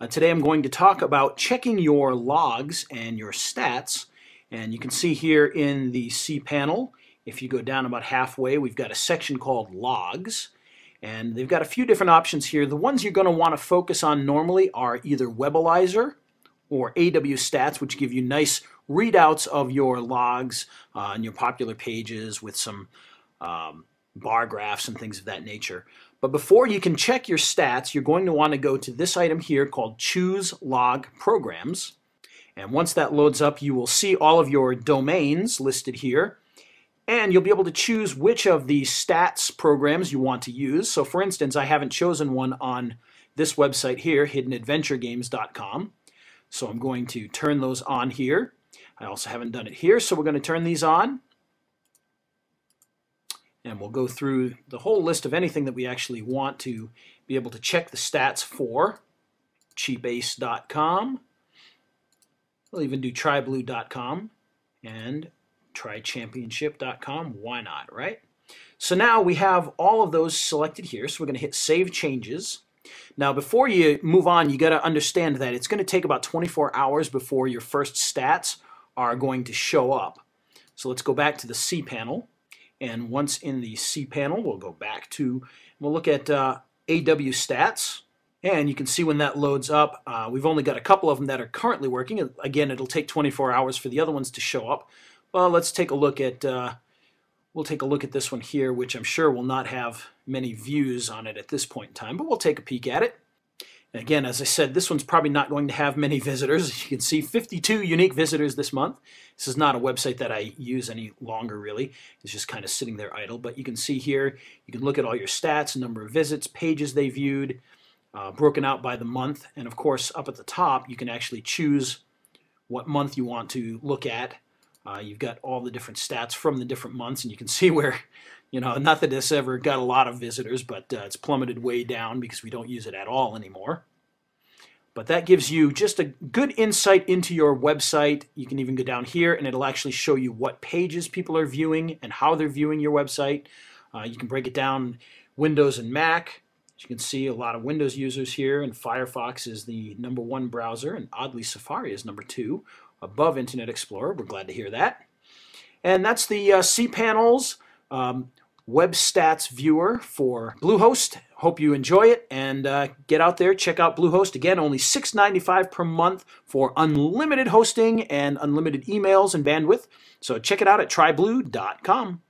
Today I'm going to talk about checking your logs and your stats. And you can see here in the cPanel, if you go down about halfway, we've got a section called Logs. And they've got a few different options here. The ones you're going to want to focus on normally are either Webalizer or AW Stats, which give you nice readouts of your logs and your popular pages with some bar graphs and things of that nature. But before you can check your stats, you're going to want to go to this item here called Choose Log Programs. And once that loads up, you will see all of your domains listed here. And you'll be able to choose which of the stats programs you want to use. So for instance, I haven't chosen one on this website here, hiddenadventuregames.com. So I'm going to turn those on here. I also haven't done it here, so we're going to turn these on. And we'll go through the whole list of anything that we actually want to be able to check the stats for. cheapace.com. We'll even do tryblue.com and trychampionship.com. Why not, right? So now we have all of those selected here. So we're going to hit Save Changes. Now before you move on, you got to understand that it's going to take about 24 hours before your first stats are going to show up. So let's go back to the cPanel. And once in the cPanel, we'll go back to, we'll look at AW Stats. And you can see when that loads up, we've only got a couple of them that are currently working. Again, it'll take 24 hours for the other ones to show up. Well, let's take a look at, we'll take a look at this one here, which I'm sure will not have many views on it at this point in time, but we'll take a peek at it. And again, as I said, this one's probably not going to have many visitors. As you can see, 52 unique visitors this month. This is not a website that I use any longer, really. It's just kind of sitting there idle. But you can see here, you can look at all your stats, number of visits, pages they viewed, broken out by the month. And of course, up at the top, you can actually choose what month you want to look at. You've got all the different stats from the different months, and you can see where, you know, not that this ever got a lot of visitors, but it's plummeted way down because we don't use it at all anymore. But that gives you just a good insight into your website. You can even go down here and it'll actually show you what pages people are viewing and how they're viewing your website. You can break it down Windows and Mac. As you can see, a lot of Windows users here, and Firefox is the #1 browser, and oddly Safari is #2 above Internet Explorer. We're glad to hear that. And that's the cPanel's Web Stats Viewer for Bluehost. Hope you enjoy it, and get out there, check out Bluehost. Again, only $6.95 per month for unlimited hosting and unlimited emails and bandwidth. So check it out at tryblue.com.